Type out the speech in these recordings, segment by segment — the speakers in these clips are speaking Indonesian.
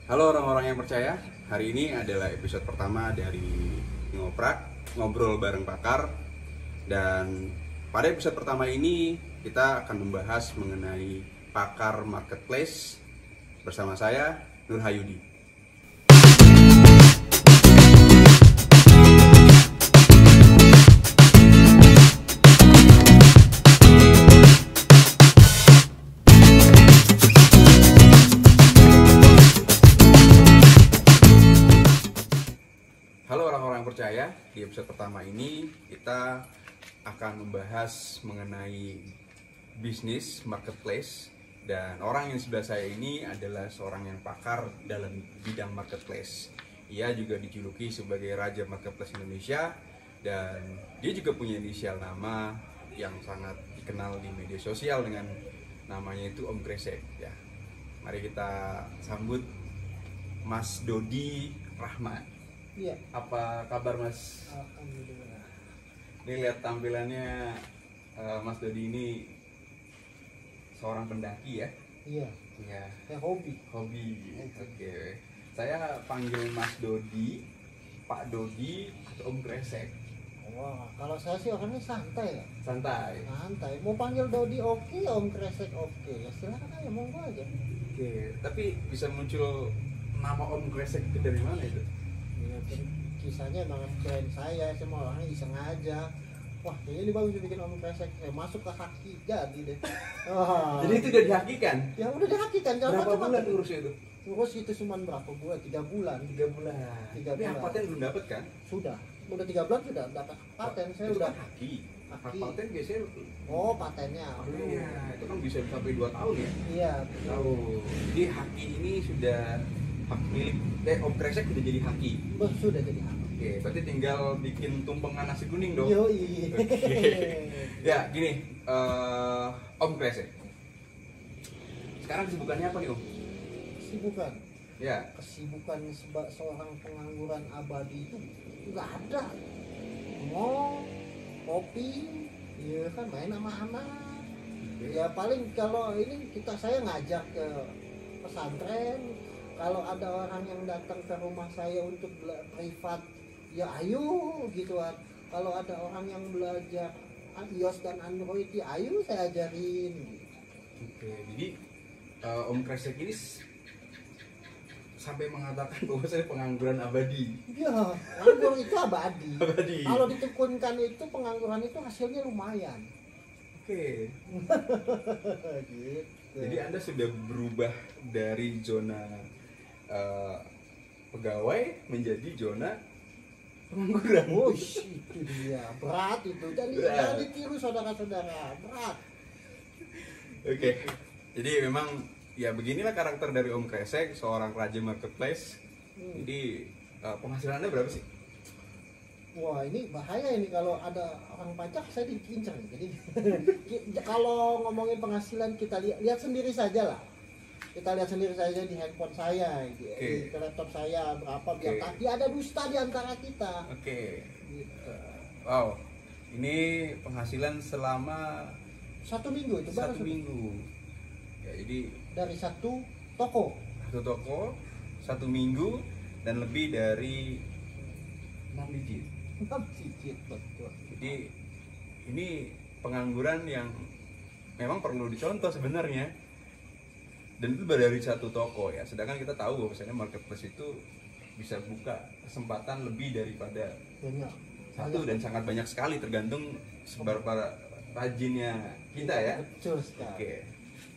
Halo orang-orang yang percaya, hari ini adalah episode pertama dari Ngoprak, Ngobrol Bareng Pakar. Dan pada episode pertama ini kita akan membahas mengenai pakar marketplace bersama saya, Nur Hayudi. Halo orang-orang yang percaya, di episode pertama ini kita akan membahas mengenai bisnis marketplace. Dan orang yang sebelah saya ini adalah seorang yang pakar dalam bidang marketplace. Ia juga dijuluki sebagai Raja Marketplace Indonesia. Dan dia juga punya inisial nama yang sangat dikenal di media sosial dengan namanya itu Om Kresek ya. Mari kita sambut Mas Dodi Rahmat. Iya. Apa kabar Mas? Alhamdulillah. Ini lihat tampilannya Mas Dodi ini seorang pendaki ya? Iya. Iya. Kayak hobi. Hobi. Oke. Saya panggil Mas Dodi, Pak Dodi, atau Om Kresek. Wah, kalau saya sih orangnya santai ya. Santai. Santai. Mau panggil Dodi oke, Om Kresek oke. Ya silakan aja, monggo aja. Oke. Tapi bisa muncul nama Om Kresek itu dari mana itu? Ya, kisahnya emang keren saya semua orangnya iseng aja. Wah, ini bagus bikin Om Kresek. Saya masuk ke haki jadi deh. Wah. Jadi itu udah dihakikan? Ya udah dihakikan. Berapa bulan urusnya itu? Urus itu cuma berapa bulan? 3 bulan. 3 bulan. 3 Tapi bulan. paten belum dapat kan? Sudah. Udah 3 bulan sudah dapat paten. Saya Itu udah kan haki. haki. Paten biasanya Patennya. iya, itu kan bisa sampai 2 tahun ya? Iya. Oh, jadi haki ini sudah hak milik Om Kresek sudah jadi haki. Sudah jadi haki. Oke, berarti tinggal bikin tumpengan nasi kuning dong. Yoi. Oke. Ya, gini, Om Kresek. Sekarang kesibukannya apa nih Om? Kesibukan. Ya. Kesibukan seorang pengangguran abadi itu nggak ada. Mau kopi, ya kan main sama anak. Ya paling kalau ini saya ngajak ke pesantren. Kalau ada orang yang datang ke rumah saya untuk privat, ya ayo gitu kan. Kalau ada orang yang belajar iOS dan Android, ya ayo saya ajarin. Oke, jadi Om Kresek ini sampai mengatakan bahwa saya pengangguran abadi. Ya, nganggur itu abadi. Abadi. Kalau ditekunkan itu pengangguran itu hasilnya lumayan. Oke. Gitu. Jadi Anda sudah berubah dari zona pegawai menjadi zona pengangguran. Wush, itu dia berat itu. Jadi jangan ditiru saudara-saudara, berat. Oke. Jadi memang ya beginilah karakter dari Om Kresek, seorang raja marketplace. Jadi penghasilan Anda berapa sih? Wah, ini bahaya ini kalau ada orang pajak saya dikincang. Jadi kalau ngomongin penghasilan kita lihat sendiri saja lah. Kita lihat sendiri saja di handphone saya, di laptop saya berapa biar tadi ada dusta di antara kita. Oke. Gitu. Wow. Ini penghasilan selama 1 minggu itu baru 1 minggu. Ya, jadi dari satu toko. 1 toko 1 minggu dan lebih dari 6 digit. 6 digit betul. Jadi ini pengangguran yang memang perlu dicontoh sebenarnya. Dan itu dari 1 toko ya. Sedangkan kita tahu bahwa misalnya marketplace itu bisa buka kesempatan lebih daripada Banyak. 1 dan sangat banyak sekali tergantung seberapa rajinnya kita ya. Betul sekali. Oke.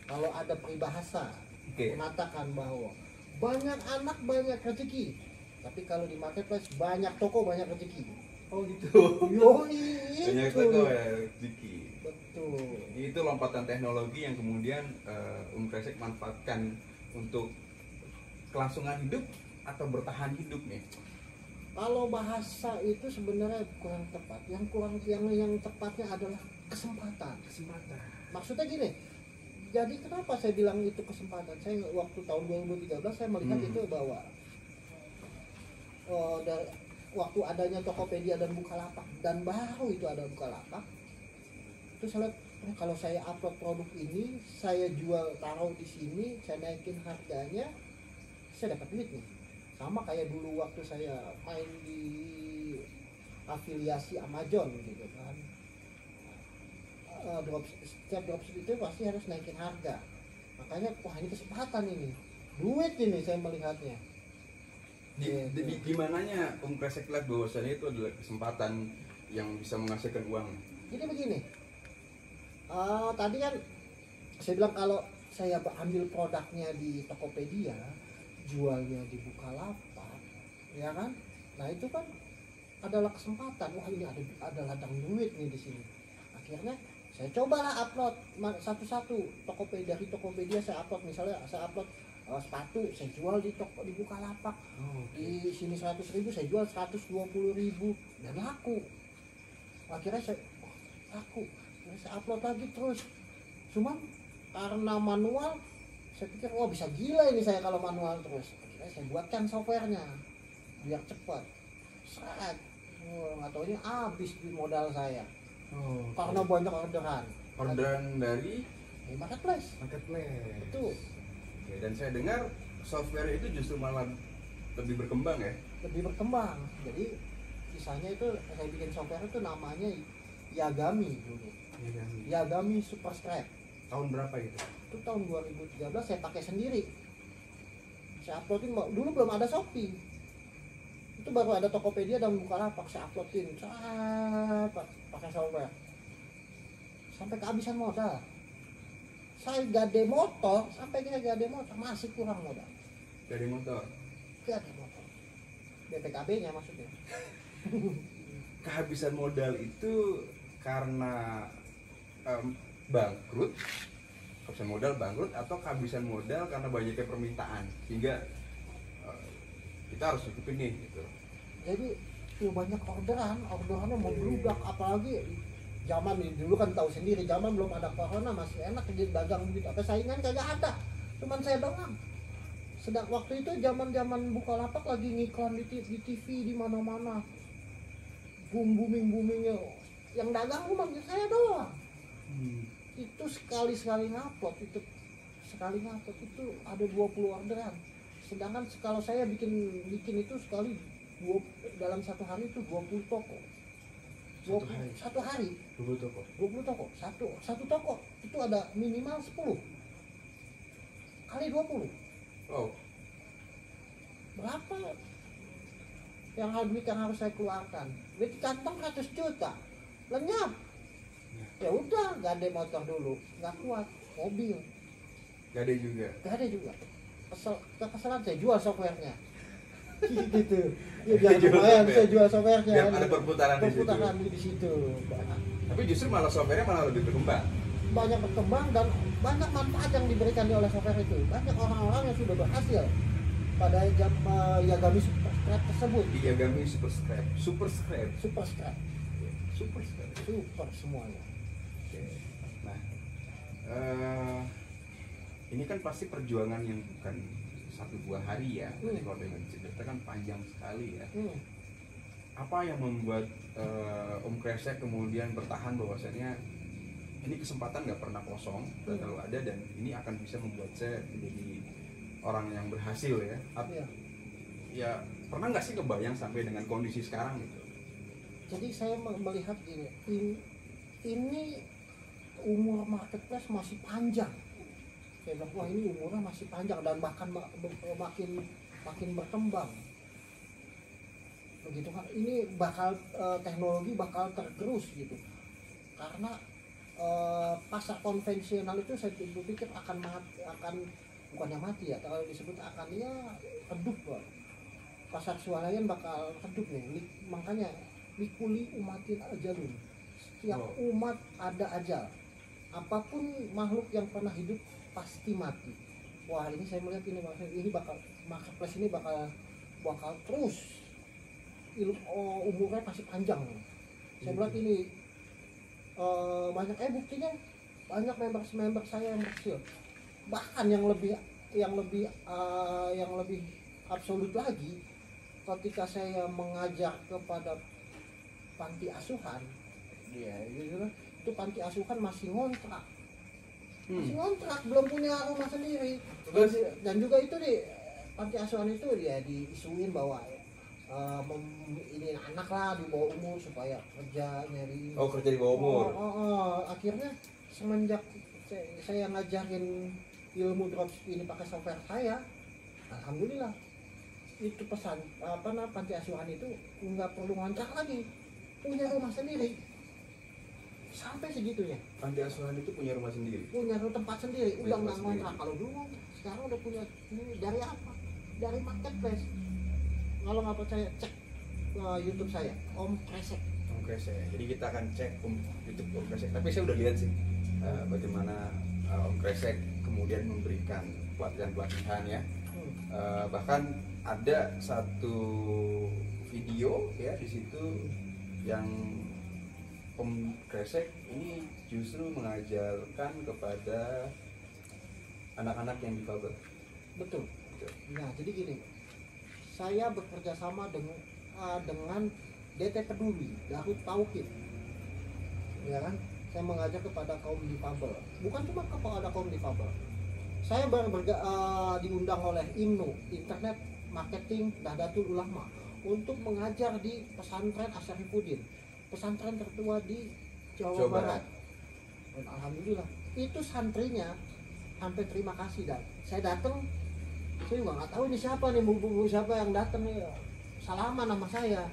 Kalau ada peribahasa mengatakan bahwa banyak anak banyak rezeki, tapi kalau di marketplace banyak toko banyak rezeki. Oh gitu. Yoi. Banyak toko ya rezeki. Betul. Jadi itu lompatan teknologi yang kemudian Om Kresek manfaatkan untuk kelangsungan hidup atau bertahan hidup nih. Kalau bahasa itu sebenarnya kurang tepat. Yang tepatnya adalah kesempatan. Maksudnya gini. Jadi kenapa saya bilang itu kesempatan? Saya waktu tahun 2013 saya melihat itu bahwa waktu adanya Tokopedia dan Bukalapak dan baru itu ada Bukalapak. Terus saya lihat kalau saya upload produk ini, saya jual taruh di sini, saya naikin harganya, saya dapat duit nih. Sama kayak dulu waktu saya main di afiliasi Amazon gitu kan. Setiap dropship itu pasti harus naikin harga. Makanya wah ini kesempatan ini. Duit ini saya melihatnya. Di mananya Om Kresek lihat bahwasannya itu adalah kesempatan yang bisa menghasilkan uang. Jadi begini. Tadi kan saya bilang kalau saya ambil produknya di Tokopedia, jualnya di Bukalapak, ya kan? Nah itu kan adalah kesempatan. Wah ini ada ladang duit nih di sini. Akhirnya saya cobalah upload satu-satu dari Tokopedia saya upload, misalnya saya upload sepatu saya jual di Bukalapak. Di sini 100.000 saya jual 120.000 dan laku. Akhirnya saya laku. Saya upload lagi terus. Cuman karena manual saya pikir wah bisa gila ini saya kalau manual terus. Akhirnya saya buatkan softwarenya biar cepat. Seret. Nggak taunya habis di modal saya. Karena banyak orderan Dari marketplace. Betul. Oke, dan saya dengar software itu justru malah lebih berkembang ya. Lebih berkembang. Jadi kisahnya itu saya bikin software itu namanya Yagami dulu. Yagami Superscribe. Tahun berapa itu? Itu tahun 2013 saya pakai sendiri. Saya uploadin dulu belum ada Shopee. Itu baru ada Tokopedia dan Bukalapak, saya uploadin pakai software. Sampai kehabisan modal. Saya gade motor, masih kurang modal. Gade motor. BPKB-nya maksudnya. Kehabisan modal itu karena bangkrut, kehabisan modal bangkrut, atau kehabisan modal karena banyaknya permintaan sehingga kita harus cukupin nih gitu. Jadi banyak orderannya mau berubah, apalagi zaman ini dulu kan tahu sendiri, zaman belum ada corona masih enak jadi dagang gitu, apa saingan kagak ada, cuman saya doang. Sedang waktu itu zaman Bukalapak lagi ngiklan di TV di mana-mana, boomingnya, yang dagang cuma saya doang. Itu sekali ngupload itu ada 20 orderan. Sedangkan kalau saya bikin itu sekali dalam satu hari itu 20 toko. Satu hari 20 toko. Satu toko itu ada minimal 10 kali 20. Oh. Berapa yang harus saya keluarkan? Duit kantong 100 juta. Lenyap. Ya udah, gade motor dulu, nggak kuat, mobil. Gade juga. Kekesalan saya jual softwarenya. Gitu. Ya biar lumayan saya jual softwarenya. Biar ada perputaran di situ. Tapi justru malah softwarenya malah lebih berkembang. Banyak berkembang dan banyak manfaat yang diberikan oleh software itu. Banyak orang-orang yang sudah berhasil pada Yagami Superscribe tersebut. Di Yagami Superscribe. Super semuanya. Nah, ini kan pasti perjuangan yang bukan satu dua hari ya. Kalau dengan cerita kan panjang sekali ya. Apa yang membuat Om Kresek kemudian bertahan bahwasannya ini kesempatan nggak pernah kosong, selalu ada, dan ini akan bisa membuat saya menjadi orang yang berhasil ya. Ya pernah nggak sih kebayang sampai dengan kondisi sekarang gitu? Jadi saya melihat ini umur marketplace masih panjang. Saya bilang wah ini umurnya masih panjang dan bahkan makin berkembang. Begitu kan? Ini bakal teknologi bakal tergerus gitu. Karena pasar konvensional itu saya pikir akan bukannya mati ya, kalau disebut akan ya redup loh. Pasar swalayan bakal redup nih. Makanya likuli umatin ajalun. Setiap umat ada ajal. Apapun makhluk yang pernah hidup pasti mati. Wah ini saya melihat ini bakal marketplace ini bakal terus umurnya masih panjang. Saya melihat ini banyak buktinya banyak member saya yang berhasil. Bahkan yang lebih absolut lagi, ketika saya mengajar kepada panti asuhan, itu panti asuhan masih ngontrak, belum punya rumah sendiri, dan juga itu panti asuhan itu ya diisuin bahwa ini anak lah di bawah umur supaya kerja nyari. Oh, kerja di bawah umur. Akhirnya semenjak saya ngajarin ilmu dropship ini pakai software saya, alhamdulillah itu panti asuhan itu nggak perlu ngontrak lagi, punya rumah sendiri. Sampai segitunya. Panti asuhan itu punya rumah sendiri, punya tempat sendiri, Punya udah tempat nggak ngontrak. Kalau dulu sekarang udah punya. Ini dari apa? Dari marketplace. Kalau nggak percaya cek YouTube saya, Om Kresek. Om Kresek. Jadi kita akan cek YouTube Om Kresek. Tapi saya udah lihat sih bagaimana Om Kresek kemudian memberikan pelatihan ya. Bahkan ada satu video ya di situ yang Om Kresek ini justru mengajarkan kepada anak-anak yang difabel. Betul. Nah, jadi gini, saya bekerja sama dengan DT Peduli, Darut Tauhid, ya kan? Saya mengajak kepada kaum difabel, bukan cuma kepada kaum difabel. Saya diundang oleh IMNU, Internet Marketing Nahdlatul Ulama, untuk mengajar di pesantren Asyarifuddin, pesantren tertua di Jawa Barat. Dan alhamdulillah, itu santrinya sampai terima kasih. Dan saya datang, saya juga nggak tahu ini siapa nih, bu siapa yang datang nih, salaman nama saya.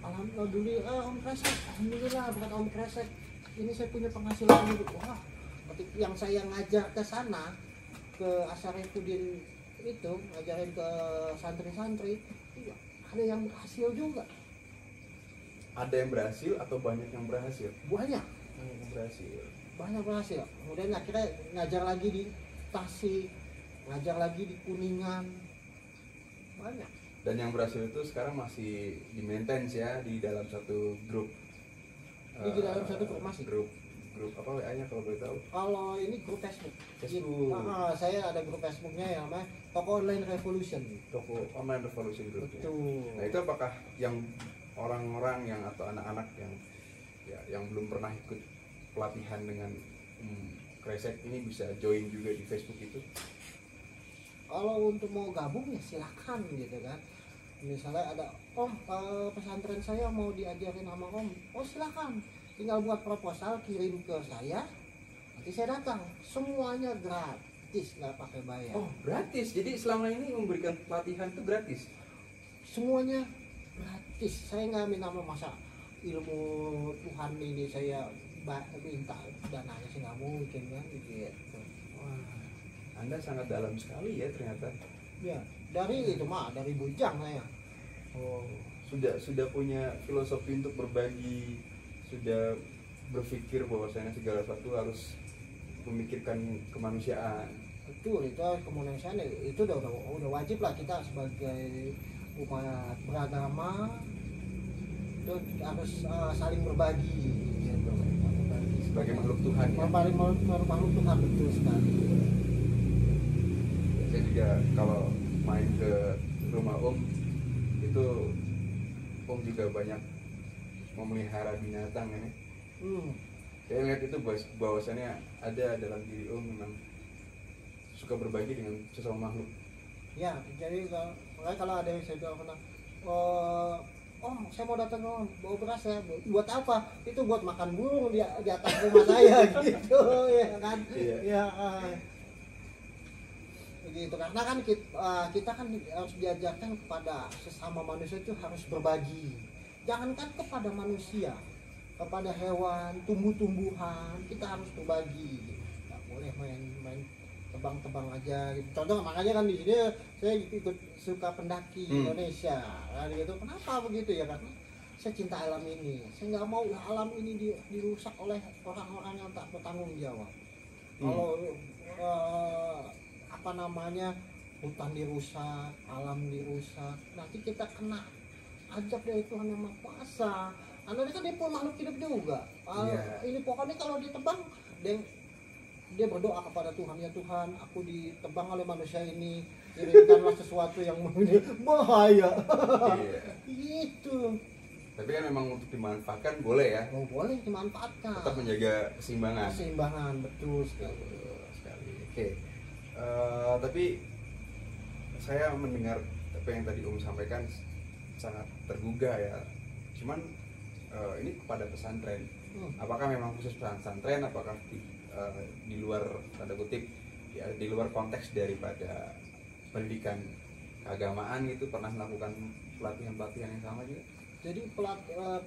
Alhamdulillah Om Kresek, alhamdulillah bukan Om Kresek, ini saya punya penghasilan ini. Wah, yang saya ngajar ke sana, ke Asyarifuddin itu, ngajarin ke santri-santri, ada yang berhasil juga. Ada yang berhasil atau banyak yang berhasil? Banyak yang berhasil. Banyak berhasil. Kemudian akhirnya ngajar lagi di Tasik, ngajar lagi di Kuningan, banyak. Dan yang berhasil itu sekarang masih di maintenance ya, di dalam satu grup. Di dalam satu grup masih. Grup apa WA-nya kalau boleh tahu? Kalau ini grup Facebook. Saya ada grup Facebooknya yang namanya Toko Online Revolution. Toko Online Revolution Group. Betul. Nah itu apakah yang orang-orang yang atau anak-anak yang belum pernah ikut pelatihan dengan Kresek ini bisa join juga di Facebook itu? Kalau untuk mau gabung ya silakan gitu kan. Misalnya ada pesantren saya mau diajarin sama Om, silakan, tinggal buat proposal kirim ke saya, nanti saya datang. Semuanya gratis, nggak pakai bayar. Oh gratis, jadi selama ini memberikan pelatihan itu gratis? Semuanya gratis. Saya nggak minta masa ilmu Tuhan ini saya minta dananya sih, nggak mungkin kan gitu. Wah, Anda sangat dalam sekali ya ternyata. Ya, dari itu dari bujang saya. Oh, sudah punya filosofi untuk berbagi, sudah berpikir bahwasanya segala sesuatu harus memikirkan kemanusiaan. Betul, itu kemanusiaan itu udah wajib lah kita sebagai umat beragama itu harus saling berbagi gitu. Sebagai makhluk Tuhan ya. Makhluk Tuhan, betul sekali. Saya juga kalau main ke rumah Om itu Om juga banyak memelihara binatang ya. Saya lihat itu bahwasannya ada dalam diri Om memang suka berbagi dengan sesama makhluk. Ya, jadi kalau ada yang saya bilang saya mau datang Om, bawa beras ya. Buat apa? Itu buat makan burung di atas rumah saya gitu ya kan. Iya. Begitu, karena kan kita kan harus diajarkan kepada sesama manusia itu harus berbagi. Jangankan kepada manusia, kepada hewan, tumbuh-tumbuhan kita harus berbagi. Nggak boleh main tebang-tebang aja gitu. Contoh makanya kan di sini saya ikut suka pendaki Indonesia. Nah, gitu. Kenapa begitu ya? Karena saya cinta alam ini. Saya nggak mau alam ini dirusak oleh orang-orang yang tak bertanggung jawab. Kalau hutan dirusak, alam dirusak, nanti kita kena azab dari Tuhan Yang Maha Kuasa. Karena kan dia pun makhluk hidup juga. Ini pokoknya kalau ditebang, dia berdoa kepada Tuhan, ya Tuhan, aku ditebang oleh manusia ini, kirimkanlah sesuatu yang bahaya. Gitu. Tapi kan memang untuk dimanfaatkan boleh ya? Oh, boleh dimanfaatkan. Tetap menjaga keseimbangan. Keseimbangan, betul sekali. Oke. Tapi saya mendengar apa yang tadi Om sampaikan sangat tergugah ya. Cuman ini kepada pesantren. Apakah memang khusus pesantren? Apakah di luar tanda kutip ya, di luar konteks daripada pendidikan keagamaan itu pernah melakukan pelatihan yang sama juga? Jadi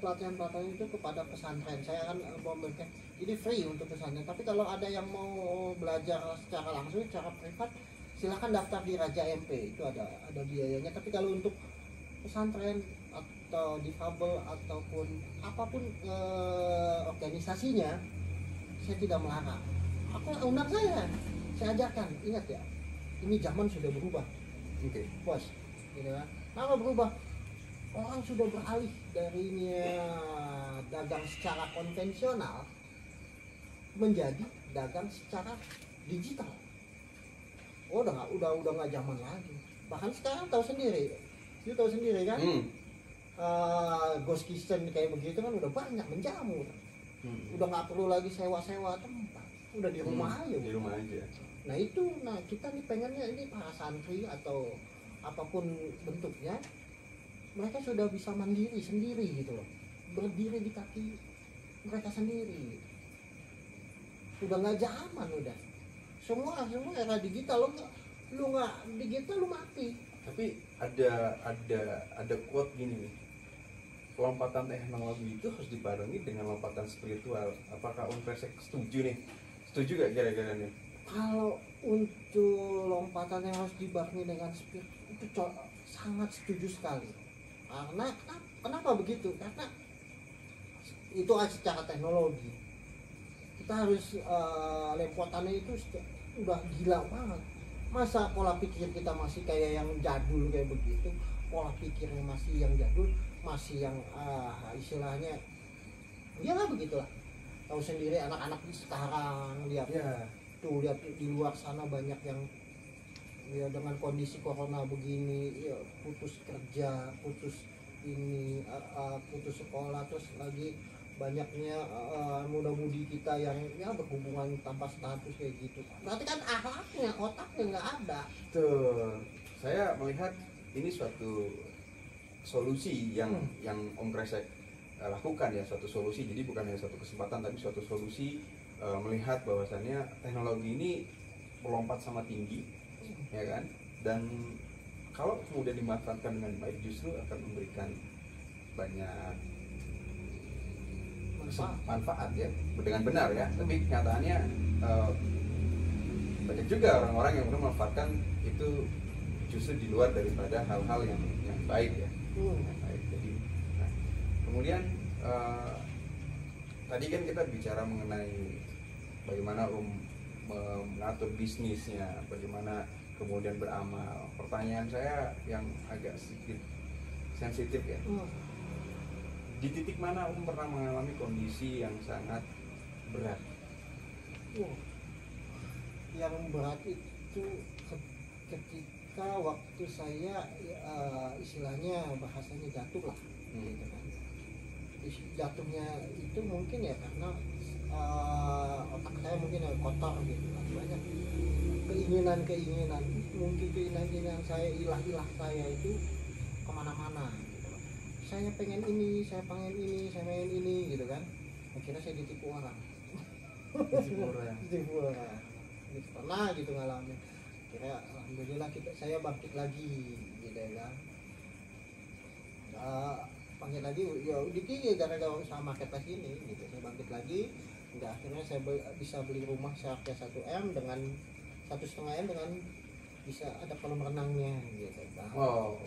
pelatihan itu kepada pesantren. Saya kan memberikan ini free untuk pesantren. Tapi kalau ada yang mau belajar secara langsung, secara privat, silahkan daftar di Raja MP. Itu ada biayanya. Tapi kalau untuk pesantren atau difabel ataupun apapun organisasinya, saya tidak melarang. Aku undang saya ajarkan. Ingat ya, ini zaman sudah berubah. Oke. Bos, gitu kan? Kenapa berubah? Orang sudah beralih dari dagang secara konvensional menjadi dagang secara digital. Oh, udah nggak zaman lagi. Bahkan sekarang tahu sendiri kan? Ghost kitchen kayak begitu kan udah banyak menjamur. Udah nggak perlu lagi sewa tempat, udah di rumah aja. Di rumah aja. Nah kita nih pengennya ini para santri atau apapun bentuknya, mereka sudah bisa mandiri sendiri gitu loh, berdiri di kaki mereka sendiri. Udah nggak zaman, udah semua era digital. Lu nggak digital lu mati. Tapi ada quote gini nih, lompatan teknologi itu harus dibarengi dengan lompatan spiritual. Apakah Om Kresek setuju nih? Setuju gak kira-kira nih? Kalau untuk lompatan yang harus dibarengi dengan spirit itu sangat setuju sekali. Karena kenapa begitu? Karena itu secara teknologi kita harus lempotannya itu udah gila banget. Masa pola pikir kita masih kayak yang jadul kayak begitu, pola pikirnya masih yang jadul, masih yang istilahnya ya lah begitulah. Tahu sendiri anak-anak sekarang lihat lihat di luar sana banyak yang ya dengan kondisi corona begini ya, putus kerja, putus sekolah, terus lagi banyaknya muda-mudi kita yang ya berhubungan tanpa status kayak gitu. Berarti kan akhlaknya, otaknya nggak ada. Tuh, saya melihat ini suatu solusi yang Om Kresek lakukan ya, suatu solusi. Jadi bukan hanya suatu kesempatan tapi suatu solusi, melihat bahwasannya teknologi ini melompat sama tinggi, ya kan? Dan kalau kemudian dimanfaatkan dengan baik justru akan memberikan banyak manfaat ya, dengan benar ya. Tapi kenyataannya banyak juga orang-orang yang memanfaatkan itu justru di luar daripada hal-hal yang baik ya. Yang baik. Jadi, nah, kemudian tadi kan kita bicara mengenai bagaimana mengatur bisnisnya, bagaimana kemudian beramal. Pertanyaan saya yang agak sedikit sensitif ya. Di titik mana pernah mengalami kondisi yang sangat berat? Yang berat itu ketika waktu saya istilahnya bahasanya jatuh lah, gitu kan. Jatuhnya itu mungkin ya karena otak saya mungkin kotor gitu kan, banyak keinginan mungkin keinginan saya, ilah saya itu kemana-mana gitu. Saya pengen ini gitu kan. Akhirnya saya ditipu orang. Ditipu orang. Gitu, pernah gitu ngalamin. Kira alhamdulillah saya bangkit lagi gitu ya. Bangkit lagi ya udah gara-gara usaha marketplace ini gitu. Saya bangkit lagi. Udah akhirnya saya bisa beli rumah seharga 1 M dengan 1,5 M dengan bisa ada kolam renangnya gitu kan. Wow.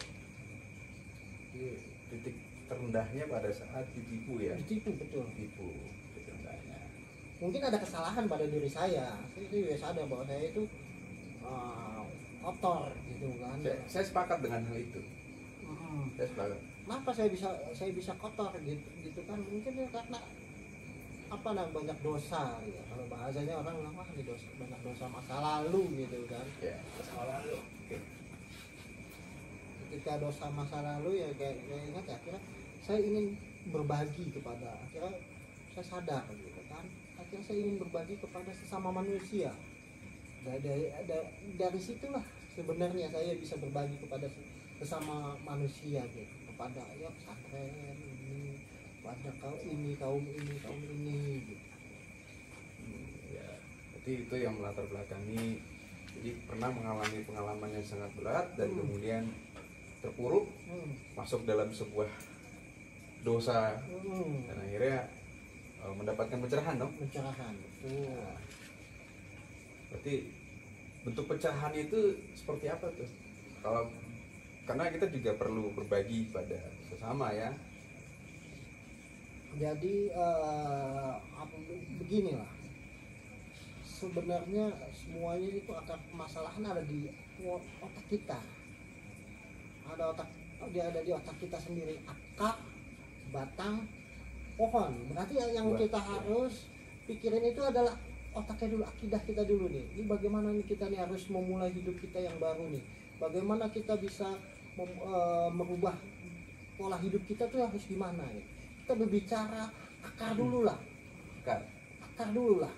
Titik terendahnya pada saat ditipu ya. Ditipu, betul. Titik terendahnya. Mungkin ada kesalahan pada diri saya. Saya itu sadar bahwa saya itu kotor gitu kan. Saya sepakat dengan hal itu. Saya sepakat. Kenapa saya bisa kotor gitu kan? Mungkin ya karena banyak dosa ya. Kalau bahasanya orang bilang ini dosa, banyak dosa masa lalu gitu kan. Ya, masa lalu. Okay. Ketika dosa masa lalu ya kayak ingat ya, akhirnya saya ingin berbagi kepada, akhirnya saya sadar gitu kan. Akhirnya saya ingin berbagi kepada sesama manusia. Dari situlah sebenarnya saya bisa berbagi kepada sesama manusia gitu, kepada ya pesantren ini, kepada kaum ini gitu. Ya, berarti itu yang melatar belakangi. Jadi pernah mengalami pengalaman yang sangat berat dan kemudian terpuruk masuk dalam sebuah dosa dan akhirnya mendapatkan pencerahan dong. Pencerahan, betul. Nah, berarti bentuk pencerahan itu seperti apa tuh? Kalau karena kita juga perlu berbagi pada sesama ya. Jadi beginilah, sebenarnya semuanya itu akar permasalahan ada di otak kita, ada di otak kita sendiri, akar, batang, pohon. Berarti yang kita harus pikirin itu adalah otaknya dulu, akidah kita dulu nih. Ini bagaimana nih kita nih harus memulai hidup kita yang baru nih, bagaimana kita bisa merubah pola hidup kita tuh harus gimana ya. Kita berbicara akar dulu lah, akar dulu lah.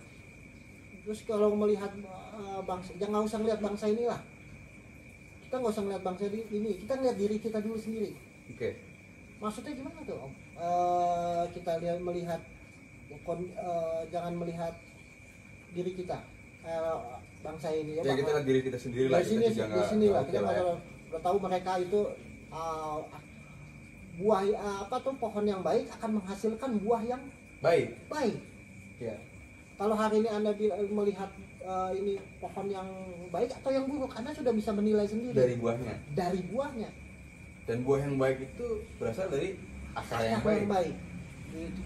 Terus kalau melihat bangsa, jangan usah lihat bangsa inilah, kita nggak usah melihat bangsa ini, kita lihat diri kita dulu sendiri. Oke. Maksudnya gimana tuh Om? Kita melihat jangan melihat diri kita, bangsa ini ya kita lihat diri kita sendiri lah. Di sini lah kita udah tahu mereka itu buah pohon yang baik akan menghasilkan buah yang baik. Ya. Kalau hari ini Anda melihat ini pohon yang baik atau yang buruk, Anda sudah bisa menilai sendiri Dari buahnya. Dan buah yang baik itu berasal dari akar yang baik.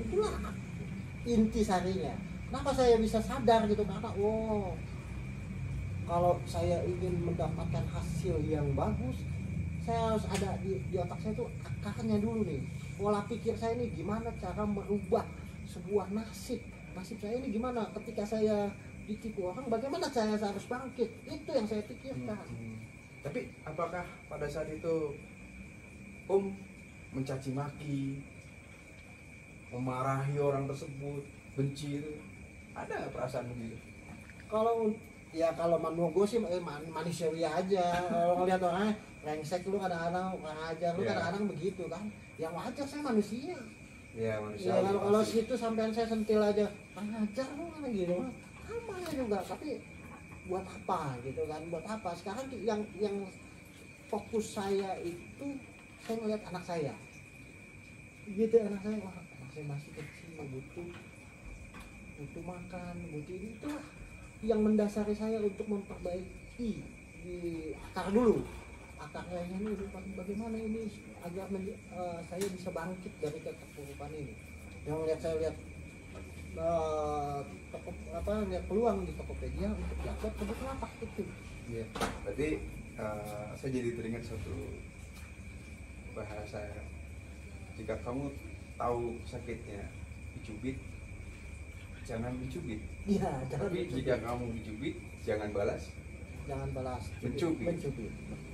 Itulah inti sarinya. Kenapa saya bisa sadar gitu, karena kalau saya ingin mendapatkan hasil yang bagus, saya harus ada di otak saya tuh akarnya dulu nih. Pola pikir saya ini gimana cara merubah sebuah nasib saya ini gimana ketika saya ditipu orang, bagaimana saya harus bangkit, itu yang saya pikirkan. Tapi apakah pada saat itu mencaci maki, memarahi orang tersebut, benci itu, ada nggak perasaan begitu? Kalau menurut gue sih manusiawi aja. Kalau ngelihat orangnya rengsek, lu kadang-kadang orang aja, lu kadang-kadang begitu kan, yang wajar, saya manusia. Ya, Ya kalau situ sampean saya sentil aja, ajar lu kan gitu, sama juga. Tapi buat apa gitu kan? Buat apa? Sekarang yang fokus saya itu, saya ngeliat anak saya. Gitu, anak saya, wah anak saya masih kecil, butuh makan, butuh ini, itu yang mendasari saya untuk memperbaiki di akar dulu. Akarnya ini bagaimana ini agar saya bisa bangkit dari keterpurukan ini. Yang saya lihat lihat peluang di Tokopedia untuk dapat kebutuhan apa itu. Iya. Berarti saya jadi teringat satu bahasa, jika kamu tahu sakitnya dicubit, jangan dicubit. Iya, tapi jika kamu dicubit, jangan balas mencubit.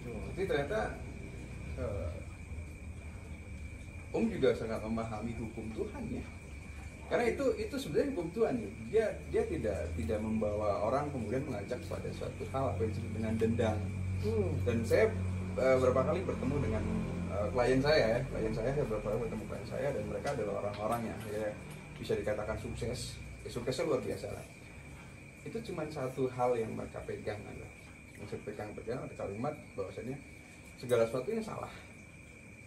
Tapi ternyata juga sangat memahami hukum Tuhan ya, karena itu sebenarnya hukum Tuhan ya. Dia tidak membawa orang kemudian mengajak pada suatu hal apa yang disebut dengan dendam. Dan saya beberapa kali bertemu dengan klien saya saya beberapa kali bertemu klien saya, dan mereka adalah orang-orang yang bisa dikatakan suksesnya luar biasa lah. Itu cuma satu hal yang mereka pegang adalah, yang saya pegang ada kalimat bahwasanya segala sesuatu yang salah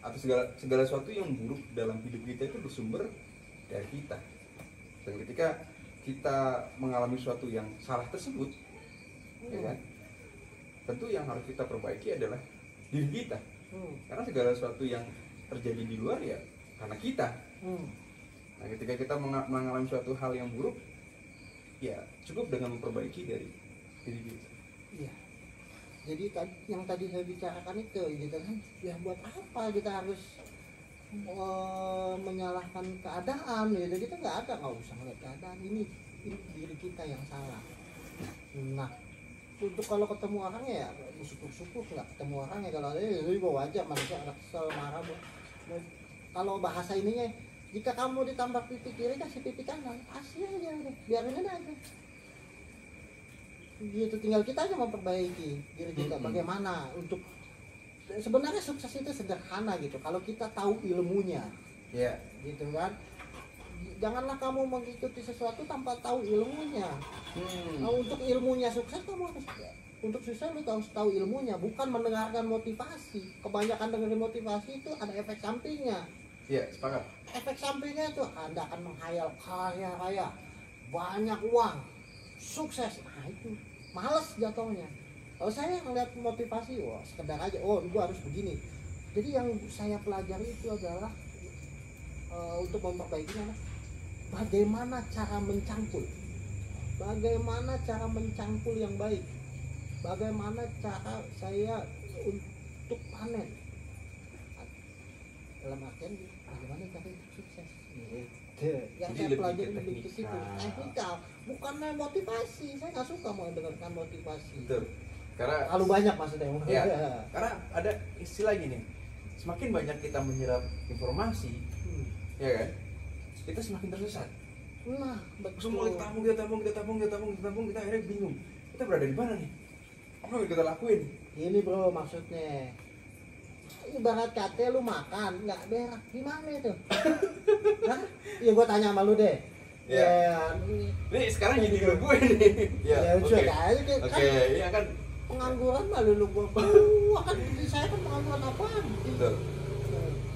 atau segala sesuatu yang buruk dalam hidup kita itu bersumber dari kita. Dan ketika kita mengalami sesuatu yang salah tersebut, ya kan, tentu yang harus kita perbaiki adalah diri kita. Karena segala sesuatu yang terjadi di luar ya karena kita. Nah, ketika kita mengalami suatu hal yang buruk, ya cukup dengan memperbaiki dari diri kita. Iya. Jadi yang tadi saya bicarakan itu, gitu kan, ya buat apa kita harus menyalahkan keadaan? Ya kita nggak usah ngeliat keadaan, ini diri kita yang salah. Nah, untuk kalau ketemu orangnya ya syukur nggak ketemu orangnya. Kalau ada ya itu aja, manusia ada kesel, marah. Kalau bahasa ininya, jika kamu ditambah pipi kiri kasih pipi kanan, kasih aja, biarin aja. gitu, tinggal kita aja memperbaiki diri kita. Bagaimana untuk sebenarnya sukses itu sederhana gitu kalau kita tahu ilmunya. Ya. Gitu kan, janganlah kamu mengikuti sesuatu tanpa tahu ilmunya. Nah, untuk ilmunya sukses kamu harus, untuk sukses lu harus tahu ilmunya, bukan mendengarkan motivasi. Kebanyakan dengerin motivasi itu ada efek sampingnya. Iya, sepakat. Efek sampingnya itu Anda akan menghayal kaya raya, banyak uang, sukses. Nah itu males jatuhnya. Kalau saya ngeliat motivasi, wah sekedar aja, oh gua harus begini. Jadi yang saya pelajari itu adalah untuk memperbaikinya, bagaimana cara mencangkul, bagaimana cara mencangkul yang baik, bagaimana cara saya untuk panen, dalam artian bagaimana cara untuk sukses. Yang Jadi saya lebih pelajari ke lebih ke situ, teknikal, bukan motivasi. Saya nggak suka mau dengarkan motivasi. Betul. Karena terlalu banyak maksudnya. Ya, karena ada istilah gini, semakin banyak kita menyerap informasi, ya kan, kita semakin tersesat. Nah, betul. Semua kita tabung, kita akhirnya bingung. Kita berada di mana nih? Apa yang kita lakuin? Ini bro, maksudnya ibarat kata lu makan nggak berak, gimana itu? Hah? Ya gua tanya sama lu deh. Ya. Ini sekarang jadi gue nih. Ya, oke. aja kan. Oke, iya kan. Pengangguran mah lu gua kan saya kan pengangguran apaan? Betul.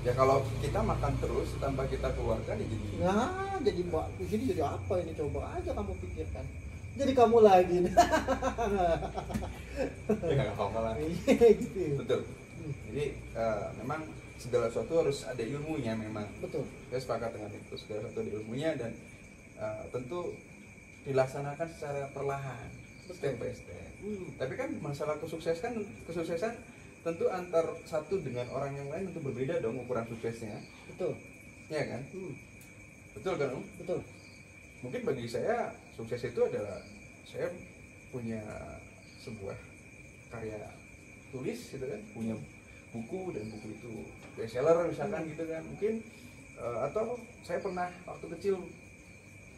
Ya kalau kita makan terus tanpa kita keluarkan ya jadi. Nah, jadi di sini jadi apa ini, coba aja kamu pikirkan. Jadi kamu lagi. Ya nggak apa-apa lah. Gitu. Betul. Jadi memang segala sesuatu harus ada ilmunya memang. Betul. Saya sepakat dengan itu, segala sesuatu ada ilmunya dan tentu dilaksanakan secara perlahan, step by step. Tapi kan masalah kesuksesan tentu antar satu dengan orang yang lain tentu berbeda dong ukuran suksesnya. Betul. Ya kan? Betul kan, Om? Betul. Mungkin bagi saya sukses itu adalah saya punya sebuah karya tulis gitu kan, punya buku dan buku itu bestseller misalkan gitu kan, mungkin atau saya pernah waktu kecil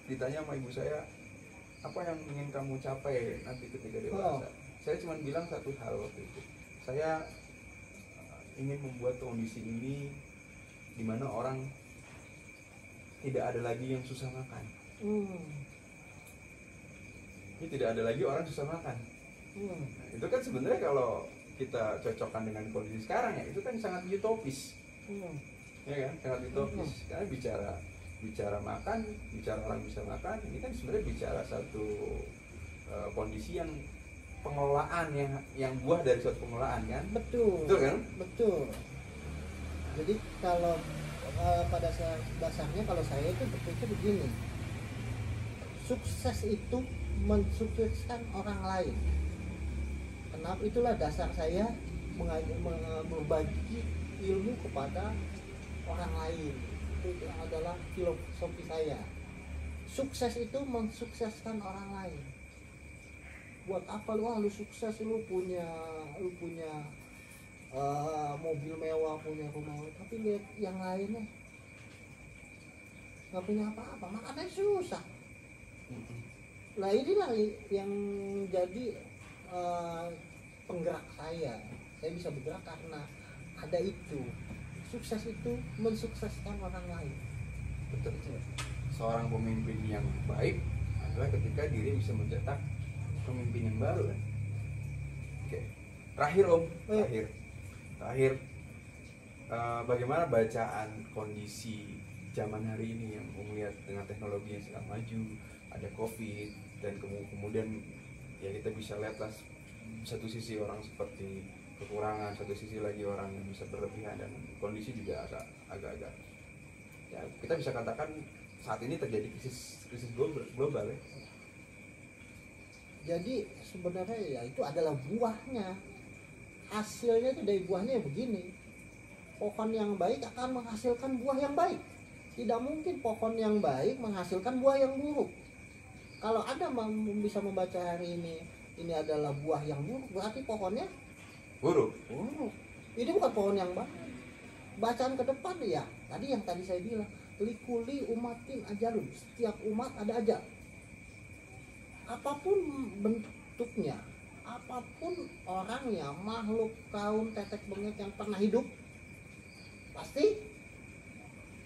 ditanya sama ibu saya, apa yang ingin kamu capai nanti ketika dewasa? Saya cuma bilang satu hal waktu itu, saya ingin membuat kondisi ini di mana orang tidak ada lagi yang susah makan. Ini tidak ada lagi orang susah makan. Nah, itu kan sebenarnya kalau kita cocokkan dengan kondisi sekarang ya, itu kan sangat utopis. Ya kan, sangat utopis. Karena bicara makan, bicara orang bisa makan, ini kan sebenarnya bicara satu kondisi yang pengelolaan yang buah dari suatu pengelolaan kan. Betul kan? Betul. Jadi kalau pada dasarnya kalau saya itu berpikir begini, sukses itu mensukseskan orang lain. Kenapa? Itulah dasar saya berbagi ilmu kepada orang lain. Itu adalah filosofi saya. Sukses itu mensukseskan orang lain. Buat apa lu sukses, lu punya mobil mewah, punya rumah, tapi lihat yang lainnya nggak punya apa-apa, makannya susah. Nah inilah yang jadi penggerak saya bisa bergerak karena ada itu. Sukses itu mensukseskan orang lain. Betul. Seorang pemimpin yang baik adalah ketika diri bisa mencetak pemimpin yang baru kan. Oke. Terakhir Om, terakhir bagaimana bacaan kondisi zaman hari ini yang Om lihat dengan teknologi yang sedang maju, ada COVID dan kemudian ya kita bisa lihatlah satu sisi orang seperti kekurangan, satu sisi lagi orang yang bisa berlebihan dan kondisi juga agak-agak ya kita bisa katakan saat ini terjadi krisis global ya. Jadi sebenarnya ya itu adalah buahnya, hasilnya itu dari buahnya begini. Pohon yang baik akan menghasilkan buah yang baik. Tidak mungkin pohon yang baik menghasilkan buah yang buruk. Kalau Anda bisa membaca hari ini adalah buah yang buruk, berarti pohonnya buruk. Ini bukan pohon yang baik. Bacaan ke depan ya, tadi saya bilang, likuli umatin ajalun, setiap umat ada ajal. Apapun bentuk bentuknya, apapun orangnya, makhluk kaum tetek bengek yang pernah hidup pasti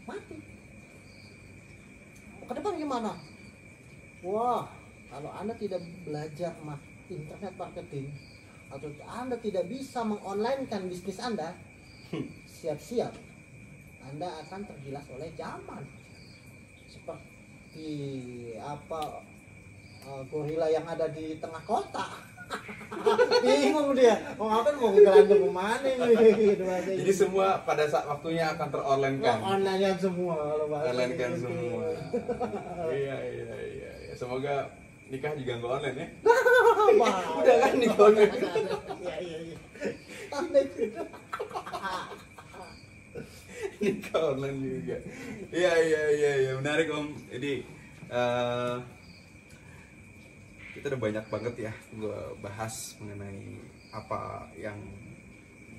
mati. Ke depan gimana? Wah, kalau Anda tidak belajar internet marketing atau Anda tidak bisa mengonlinekan bisnis Anda, siap-siap Anda akan tergilas oleh zaman. Seperti apa, gorila yang ada di tengah kota. Bingung dia mau ngapain, mau gelandung kemana ini. Jadi semua pada saat waktunya akan teronline kan. Online semua kalau bahasa Online kan gitu. semua. Iya. Semoga nikah juga nggak online ya. Udah kan nikah online. Iya. Nikah online juga. Iya, menarik Om. Jadi kita udah banyak banget ya bahas mengenai apa yang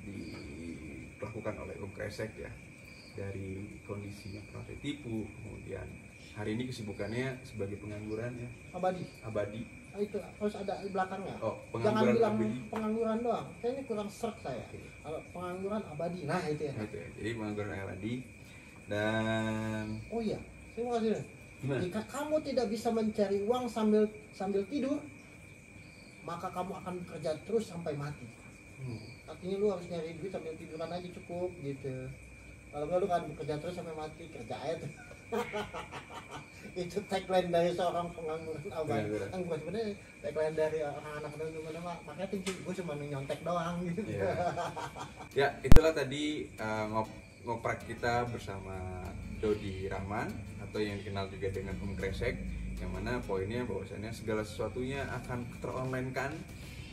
dilakukan oleh Om Kresek ya, dari kondisi yang pernah ditipu, kemudian hari ini kesibukannya sebagai pengangguran ya, abadi. Itu harus ada di belakangnya. Oh, Jangan pengangguran bilang abadi. pengangguran doang, kayaknya kurang serk saya. Kalau pengangguran abadi, nah itu ya. Gitu ya. Jadi pengangguran abadi. Dan Oh iya, terima kasih. gimana? Jika kamu tidak bisa mencari uang sambil tidur, maka kamu akan bekerja terus sampai mati. Artinya lu harus nyari duit sambil tiduran aja cukup gitu. Kalau nggak lu kan bekerja terus sampai mati, kerja aja tuh. Itu tagline dari seorang pengangguran abadi. Bener. Bukan sebenarnya tagline dari orang anak muda marketing sih. Gue cuma nyontek doang gitu. Ya, itulah tadi ngoprek kita bersama Dodi Rahman atau yang dikenal juga dengan Om Kresek, yang mana poinnya bahwasannya segala sesuatunya akan teronline-kan,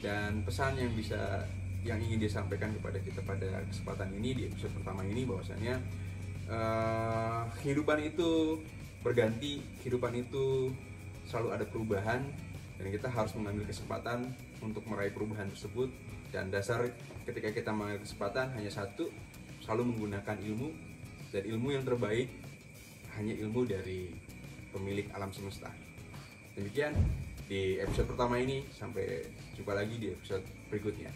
dan pesan yang ingin dia sampaikan kepada kita pada kesempatan ini di episode pertama ini bahwasannya kehidupan itu berganti, kehidupan itu selalu ada perubahan, dan kita harus mengambil kesempatan untuk meraih perubahan tersebut. Dan dasar ketika kita mengambil kesempatan hanya satu, selalu menggunakan ilmu, dan ilmu yang terbaik hanya ilmu dari pemilik alam semesta. Demikian di episode pertama ini, sampai jumpa lagi di episode berikutnya.